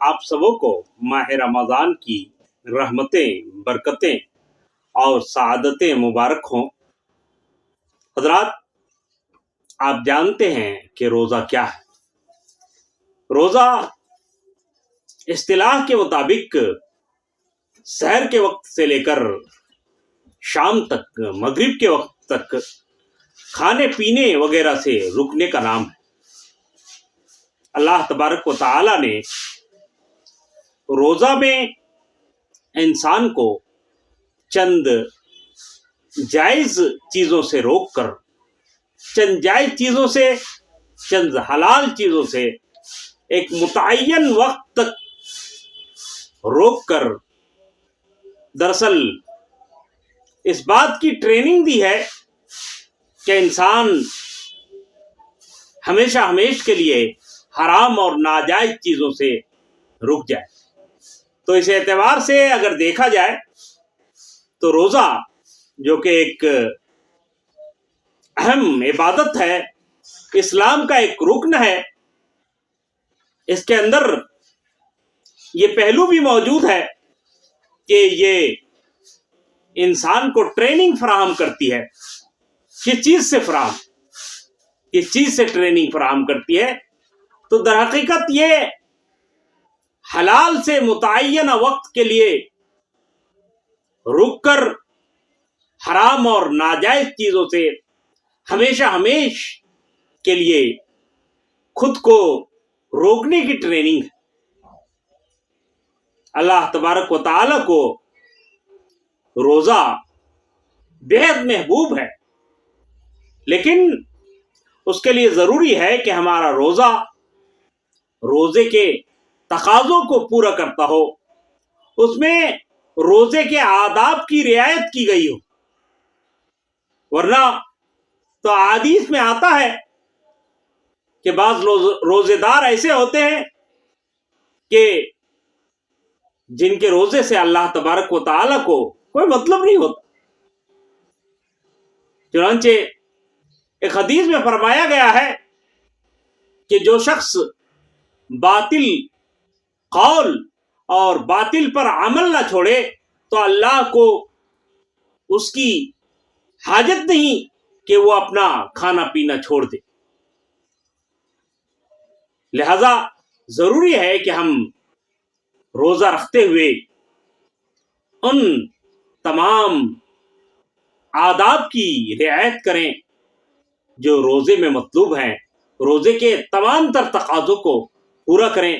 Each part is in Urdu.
آپ سبوں کو ماہ رمضان کی رحمتیں، برکتیں اور سعادتیں مبارک ہوں۔ حضرات، آپ جانتے ہیں کہ روزہ کیا ہے؟ روزہ اصطلاح کے مطابق سحر کے وقت سے لے کر شام تک، مغرب کے وقت تک کھانے پینے وغیرہ سے رکنے کا نام ہے۔ اللہ تبارک و تعالی نے روزہ میں انسان کو چند جائز چیزوں سے روک کر، چند جائز چیزوں سے، چند حلال چیزوں سے ایک متعین وقت تک روک کر دراصل اس بات کی ٹریننگ دی ہے کہ انسان ہمیشہ ہمیشہ کے لیے حرام اور ناجائز چیزوں سے رک جائے۔ تو اس اعتبار سے اگر دیکھا جائے تو روزہ جو کہ ایک اہم عبادت ہے، اسلام کا ایک رکن ہے، اس کے اندر یہ پہلو بھی موجود ہے کہ یہ انسان کو ٹریننگ فراہم کرتی ہے۔ کس چیز سے ٹریننگ فراہم کرتی ہے؟ تو در حقیقت یہ حلال سے متعینہ وقت کے لیے رک کر حرام اور ناجائز چیزوں سے ہمیشہ کے لیے خود کو روکنے کی ٹریننگ ہے۔ اللہ تبارک و تعالی کو روزہ بےحد محبوب ہے، لیکن اس کے لیے ضروری ہے کہ ہمارا روزہ روزے کے تقاضوں کو پورا کرتا ہو، اس میں روزے کے آداب کی رعایت کی گئی ہو، ورنہ تو حدیث میں آتا ہے کہ بعض روزے دار ایسے ہوتے ہیں کہ جن کے روزے سے اللہ تبارک و تعالی کو کوئی مطلب نہیں ہوتا۔ چنانچہ ایک حدیث میں فرمایا گیا ہے کہ جو شخص باطل قول اور باطل پر عمل نہ چھوڑے تو اللہ کو اس کی حاجت نہیں کہ وہ اپنا کھانا پینا چھوڑ دے۔ لہذا ضروری ہے کہ ہم روزہ رکھتے ہوئے ان تمام آداب کی رعایت کریں جو روزے میں مطلوب ہیں، روزے کے تمام تر تقاضوں کو پورا کریں،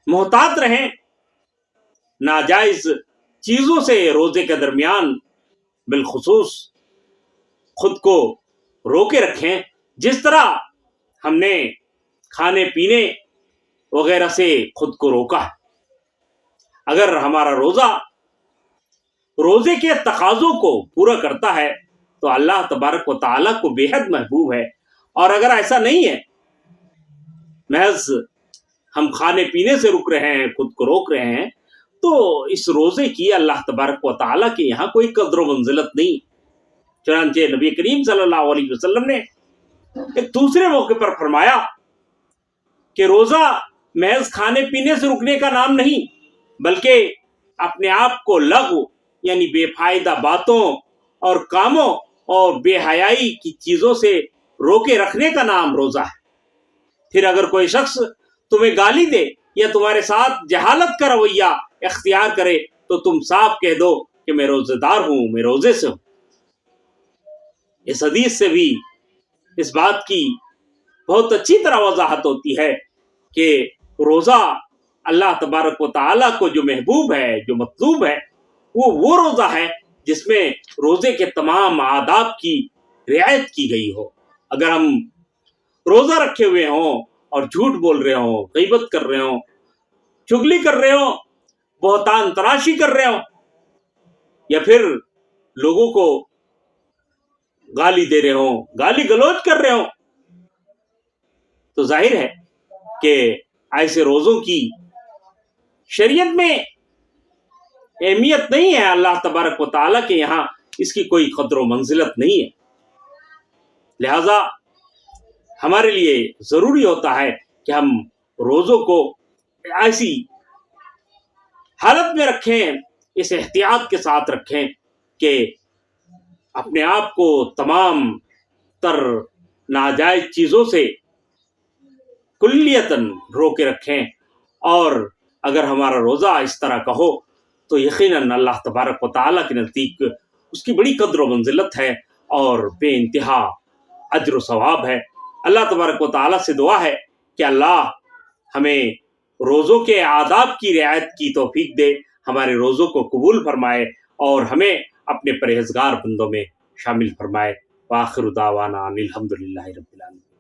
محتاط رہیں، ناجائز چیزوں سے روزے کے درمیان بالخصوص خود کو روکے رکھیں، جس طرح ہم نے کھانے پینے وغیرہ سے خود کو روکا ہے۔ اگر ہمارا روزہ روزے کے تقاضوں کو پورا کرتا ہے تو اللہ تبارک و تعالیٰ کو بے حد محبوب ہے، اور اگر ایسا نہیں ہے، محض ہم کھانے پینے سے رک رہے ہیں، خود کو روک رہے ہیں، تو اس روزے کی اللہ تبارک و تعالیٰ کے یہاں کوئی قدر و منزلت نہیں۔ چنانچہ نبی کریم صلی اللہ علیہ وسلم نے ایک دوسرے موقع پر فرمایا کہ روزہ محض کھانے پینے سے رکنے کا نام نہیں، بلکہ اپنے آپ کو لغو یعنی بے فائدہ باتوں اور کاموں اور بے حیائی کی چیزوں سے روکے رکھنے کا نام روزہ ہے۔ پھر اگر کوئی شخص تمہیں گالی دے یا تمہارے ساتھ جہالت کا رویہ اختیار کرے تو تم صاف کہہ دو کہ میں روزہ دار ہوں، میں روزے سے ہوں۔ اس حدیث سے بھی اس بات کی بہت اچھی طرح وضاحت ہوتی ہے کہ روزہ اللہ تبارک و تعالیٰ کو جو محبوب ہے، جو مطلوب ہے، وہ روزہ ہے جس میں روزے کے تمام آداب کی رعایت کی گئی ہو۔ اگر ہم روزہ رکھے ہوئے ہوں اور جھوٹ بول رہے ہوں، غیبت کر رہے ہوں، چغلی کر رہے ہوں، بہتان تراشی کر رہے ہوں، یا پھر لوگوں کو گالی دے رہے ہوں، گالی گلوچ کر رہے ہوں، تو ظاہر ہے کہ ایسے روزوں کی شریعت میں اہمیت نہیں ہے، اللہ تبارک و تعالیٰ کے یہاں اس کی کوئی قدر و منزلت نہیں ہے۔ لہذا ہمارے لیے ضروری ہوتا ہے کہ ہم روزوں کو ایسی حالت میں رکھیں، اس احتیاط کے ساتھ رکھیں کہ اپنے آپ کو تمام تر ناجائز چیزوں سے کلیتاً رو کے رکھیں، اور اگر ہمارا روزہ اس طرح کا ہو تو یقیناً اللہ تبارک و تعالیٰ کے نزدیک اس کی بڑی قدر و منزلت ہے اور بے انتہا اجر و ثواب ہے۔ اللہ تبارک و تعالیٰ سے دعا ہے کہ اللہ ہمیں روزوں کے آداب کی رعایت کی توفیق دے، ہمارے روزوں کو قبول فرمائے اور ہمیں اپنے پرہیزگار بندوں میں شامل فرمائے۔ وآخر دعوانا ان الحمد للہ رب العالمین۔